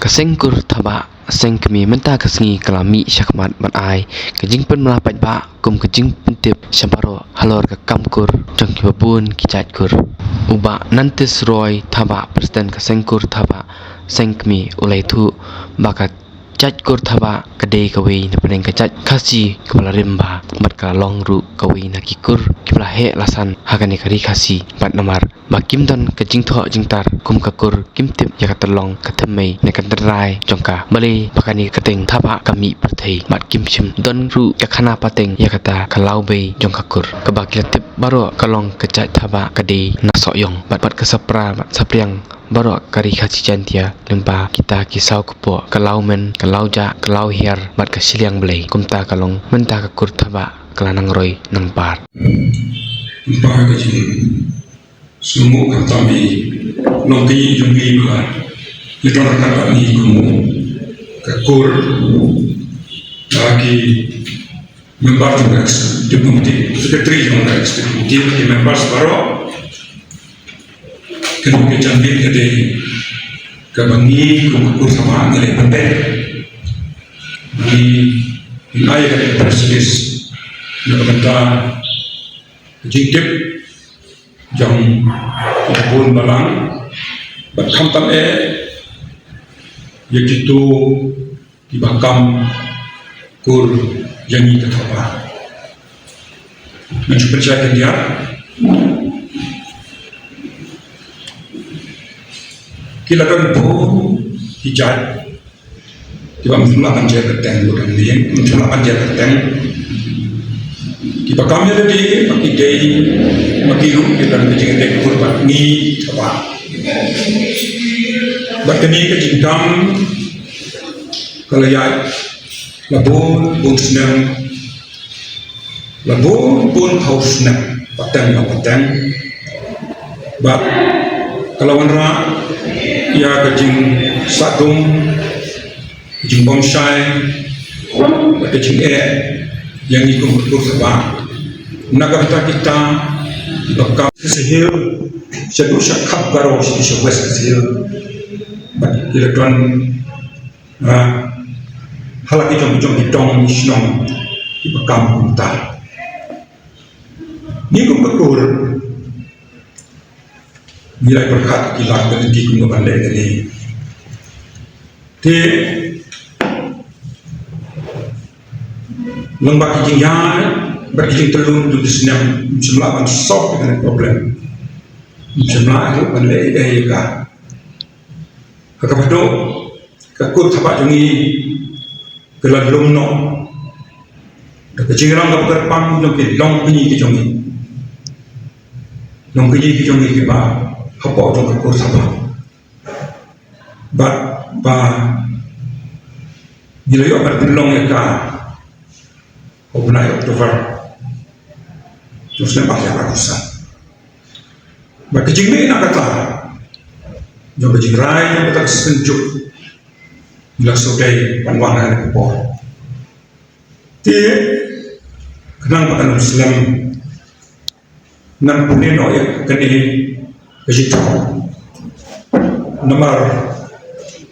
Kasengkur thaba seng kami menta kasengi kalami syakmat man ai kejing pen melapat ba kum kejing pentip syaparo halor ka kamkur jong ki babun ki kur uba nantis roy thaba presiden kasengkur thaba seng kami ulai thu bakat kur thaba kadei kawi na peneng kacaj khasi kepala rimba mat ka long ru kawi na kikur kipla he lasan hagani kari khasi bat namar bakim don kejing tho jingtar kum kakur kimtip ya katalong kathmei ne kandarai jongka male bakani kateng thaba kami perthei mat kimchim don ru ya khana pateng ya kata kalau bei jongkakur kabakiltip baro kalong kacaj thaba kadei na soyong bat kasapra sapriang baro kari khaci jantia lempa kita kisau kepo kalau men kalau ja kalau hiar bat kasiliang belai kumta kalong menta kakur thaba kelanang roy nang par Bahagia semua kami nanti jumpi bukan kita akan ni kamu kakur lagi member tugas deputi sekretari tugas deputi di member separuh kalau kita ambil dari kabangi kakur sama nilai penting di wilayah dari presiden pemerintah jingkip jang pun balang berkantam yaitu dibakam kur jangi ketapa mencuba percaya dia kilakan pun hijat tiba menjelakan dia keteng bukan dia menjelakan dia keteng tiba kami ada di pakai makiru kita kecing kecing kurban ni apa bertemu kecingkam kalau ya labun pun senang labun pun haus senang patang bak kalau wanra ya kecing satung kecing bonsai kecing yang ikut bersama negara kita bakal sehir sedu syakab baru di sebuah sehir bagi elektron halaki jom hitong isnom di bakam kita ni kumpekur nilai berkat kilat dan di kumpekur ini te lembaga kijingan berkijing telur untuk disenam semelawan sok dengan problem semelawan pandai ka kakapado kakut tapak jungi kelan lumno kecing orang kapal pang jungi long pinyi kijongi long pinyi kijongi kiba hapok jong kakut tapak ba nilayo berdelong ya ka Bulan Oktober, terus nampak yang ratusan. Bagi jingme nak kata, jom jing rai yang betul senjuk, bila sudah panwangan kupor. Dia kenang makan Muslim, nan punya noyak kini begitu. Nomor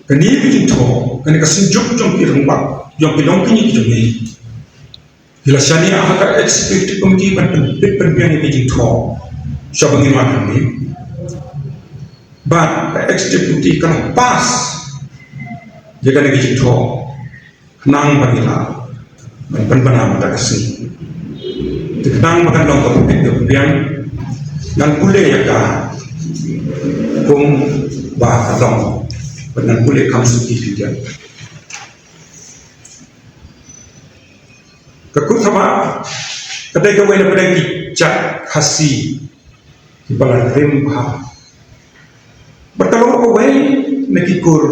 kini begitu, kini kesenjuk jom kirumpak, jom pilong kini jomni. Bila syani ahak ekspektif komiti penpian yang jingtho, siapa ngirwan ini? But ekspektif komiti kan pas, jika lagi jingtho, kenang bagila, penpanah mata kasih. Kenang makan long kompian, dan boleh ya ka, kum bah long, dan boleh kamu suki dia. Kakut sama kadai kawai na pedang kijak khasi di balan rimba berkalong kawai na kikur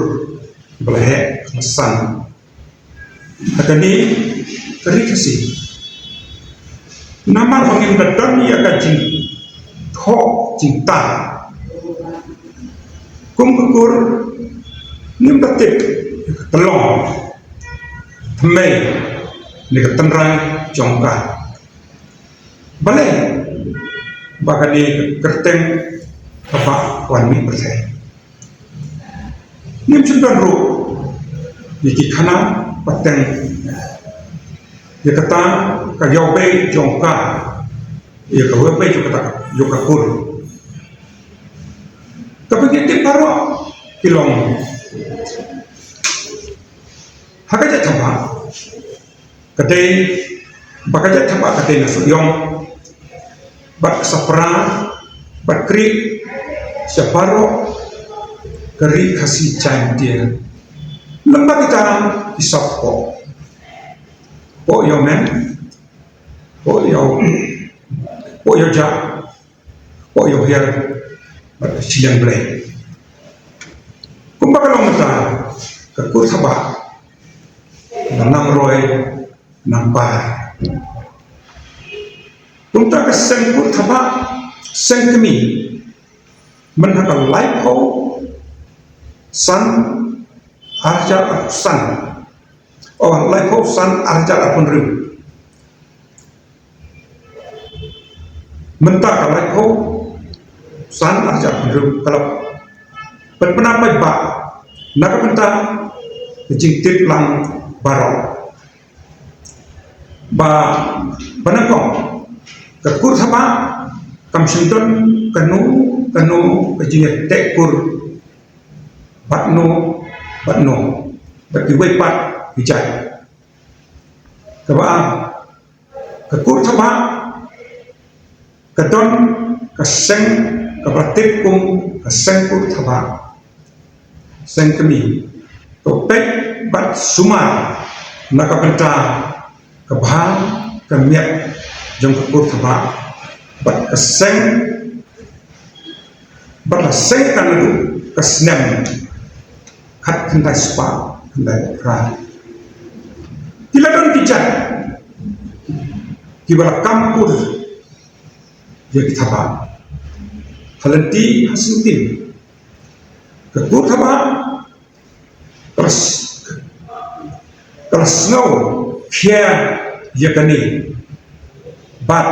di balahek masan katani kari khasi namar mangin dadam ya kajing thok cinta kum kukur nim batik telong thmei ni ketenrai jongka balai bahkan di kerteng apa wan mi persen nim sundan ru di kana pateng ya kata ka yobe jongka ya ka yobe jongka joka kur tapi kita paro kilong hakaja thapa kate bakaja thapa kate nasu yong bat sapra bat kri separo kari kasih candia lembah kita isap po yo men po yo ja po yo her bat silang blay kumbaga long mata kakur thaba nam roy nampar punta ka sengkur thaba sengkemi menhaka life ho san arjar san orang life ho san arjar apun rim mentaka life ho san arjar apun rim kalau penapa ba naka penta jing tip lang barong ba banakong kakur thaba kam sinton kanu kajinget tekur batno bati wepat hijai kaba kakur thaba kadon kaseng kabatik kum kaseng kur thaba seng kemi topek bat sumar nakapenta kabhang kamiat jong kakur thaba bat kaseng bat seng kanu kasnem kat kendai spa kendai ra kila don kijat kibala kampur ya thaba halenti hasintin kakur thaba terus snow kia yakani bat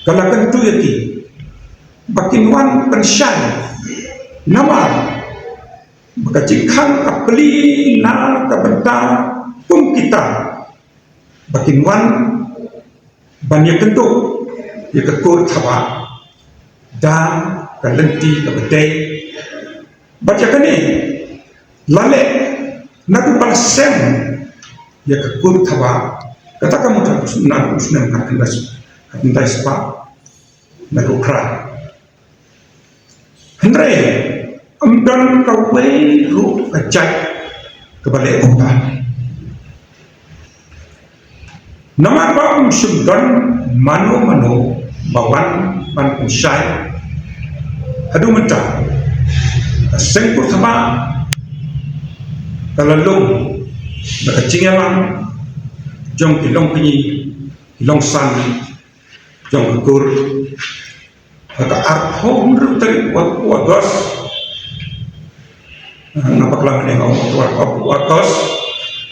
kalakan tu yaki bakin wan pensyan nama maka jikang kapli na kabenta tum kita bakin wan banyak kentu ya kakur thaba dan kalenti kabete baca kani lale naku balsem ya kakur thaba kata kamu tak usnam katindas spa naku kra Hendrai amdan kawe ru kajat kebalik kota nama bang sumdan mano bawan pan usai hadu mentah sengkur sama kalalung nakacingyalang jong kilong pinyi kilong san jong kukur kata arho menurut tadi wagos nampak lama dengan wagos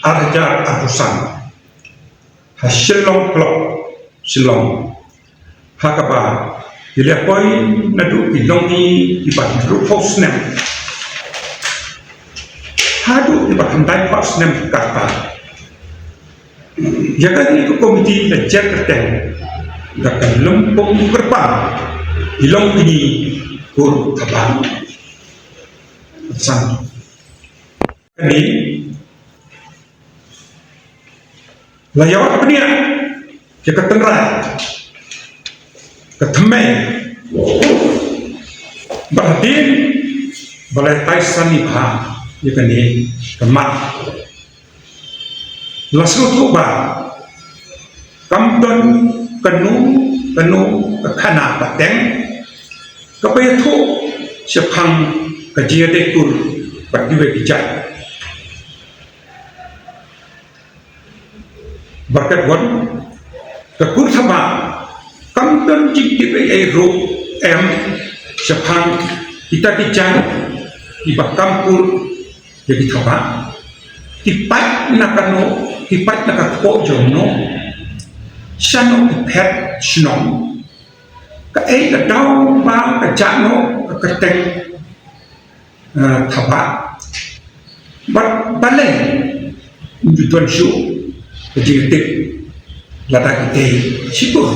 arja atusan hasilong klok silong hakapa dilihat poin nadu kilong ni ibat rupos nem hadu ibat handai pas nem kata jaga ni komiti lejar keteng gak lempung gerbang hilong ini kur tabang sang ini layawat penia ke ketengrai ketemai berdin balai taisan ibha ya kani kemat lasu tu ba kamton kenu kekana pateng kapaya tu sepang kajia dekur berdua bijak berkat wan kekur sama kamton jikip ro em sepang kita bijak ibak kampur jadi thaba tipat nakano tipat nakakpo jono sano pet snom ka ei ka dau ba ka jano ka tek thaba bale ju tuan shu ka ji tek lada kita syukur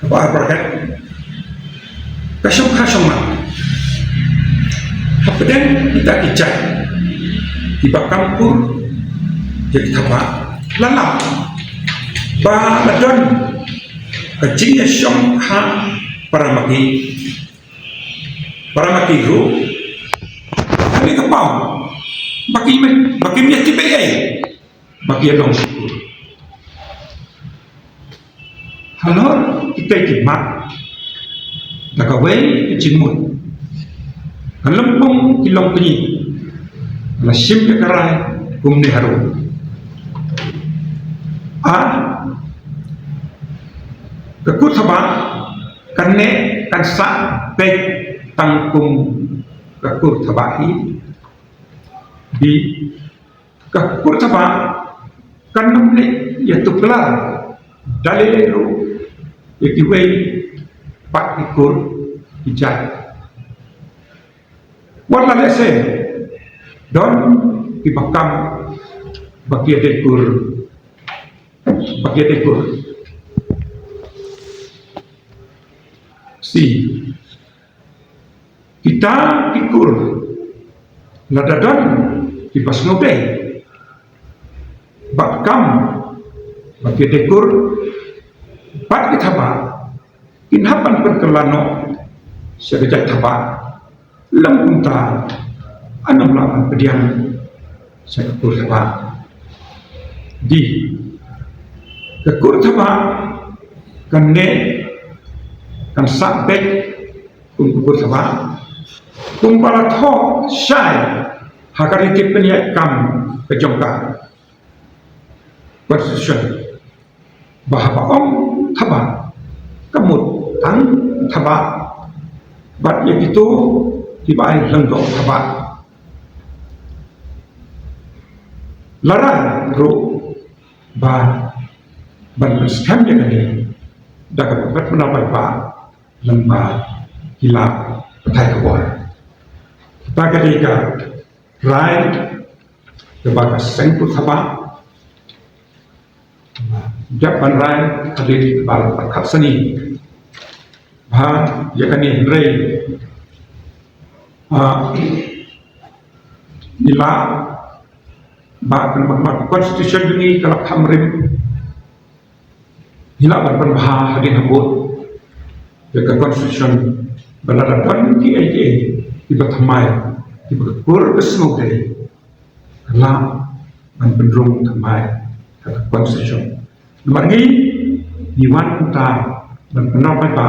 apa berkat kasih Hapden kita ijat di bakampur jadi thaba lalap ba ladon kecingnya syong ha paramaki ru kami kepau baki minyak TPA baki adong syukur halor kita kimat nakawai kecingmut kalempong kilong penyi la sim ke karai kum ni haru kekut thaba kanne kansa pek tangkum kekut thaba hi di kekut thaba kanum le ya tukla dalilero ikiwei pak ikur ijat wala lese don dibakam bagian dekur si kita ikur ladadon di basnobe bakam bagian dekur bat kitaba inhapan perkelano segejat thaba lembunta anam laman pediang sekur thaba di kekur thaba kanne kan sabek kukur thaba kumpala tho syai hakari kipenya kam kejongka constitution bahapa om thaba kamut tang thaba bat yang itu tiba lenggok thaba lara ro ba ban scam ya kali dapat bat menapai ba lemba gila petai kebon kita ketika rai kebagas sengkut thaba japan rai hadir bal perkat seni ba ya kani rai nila ba constitution ini kalau kamrim nila ban bah hadin habut jaga constitution baladadan ki aje iba thamai iba kur kesno dei kala ban bendrung thamai jaga constitution margi diwan uta ban penapai ba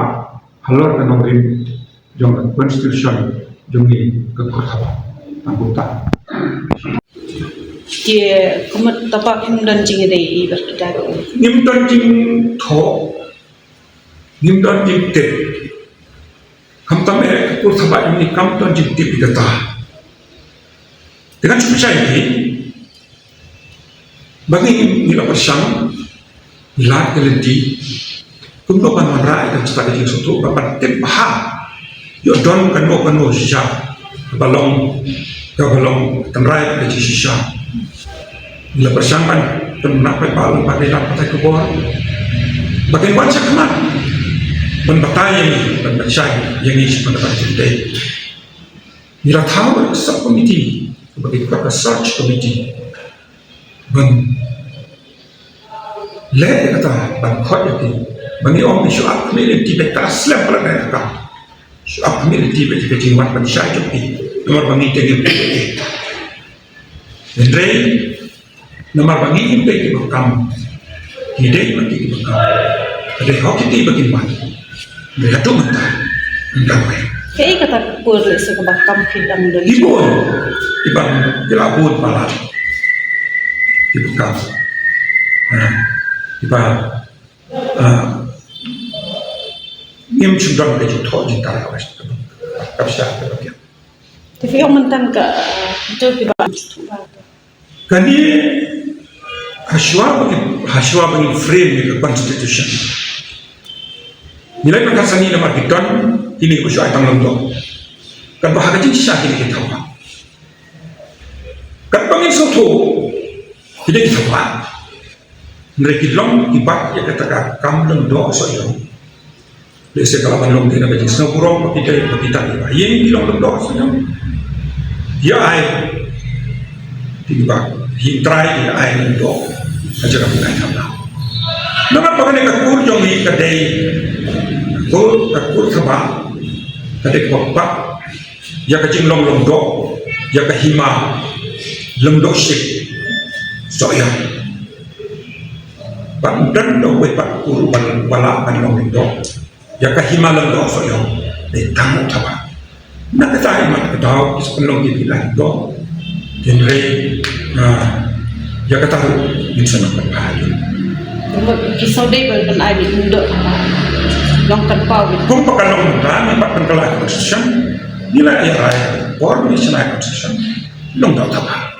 halor kanongrim jong constitution jongi kekurthaba anggota dia kemat tapak dan jingidei berkedar nimdan jing tho nimdan jing te kamtam kekurthaba ini kamtan jing te bigata dengan cukup ini bagi nila persang ilat kelenti kumno pan rai dan cita jing soto bapan tem baha yo don kano shisha balong tanrai ke shisha la persamban penak balong pada lam patai kebor bagian baca kemat ban bataya ni ban bacai yang ini sependapat kita ila tahu sub committee sebagai ketua search committee ban le kata ban khot yati bagi om isu up committee beta slam pada mereka Soal community bagi kejiwaan manusia juga nomor bangi dengan PPE. Andre nomor bangi bagi bekam, hidai bagi bekam. Ada hoki bagi mana? Mereka tu mentah, enggak main. kayak kata pur sekebakam kidang dan Ibon, ibang dilabun malam, dibekam. Iba Nim sudah menjadi thọ di tanah awas kapsa kebagian. tapi yang mentan ke itu tiba Kani haswa bagi frame the constitution. nilai perkasani nama kita ini usia tang lomdo kan bahagia jing sya ini kita apa kan pangin soto tidak kita apa mereka long ibat ya kata kam lomdo so yo lese kalau man lomdo nak jing snow burung kita yang bilang lomdo so yo ya ai tiba hintrai ya ai lomdo aja kamu kan sama nama pakai kakur jong ini kadai kakur sabah kadai bapak ya kacing long do ya kahima lomdo sik soya dan do we pak kurban bala kan long do ya kahima lomdo soya de tamu sabah nak saya mat kedau is penlong di bilang do genre ya kata insan apa hal kisau deh berkan air untuk long terpau kung pakalong na may pagpangkalay konstitusyon nila ay or may sinay konstitusyon long daw taba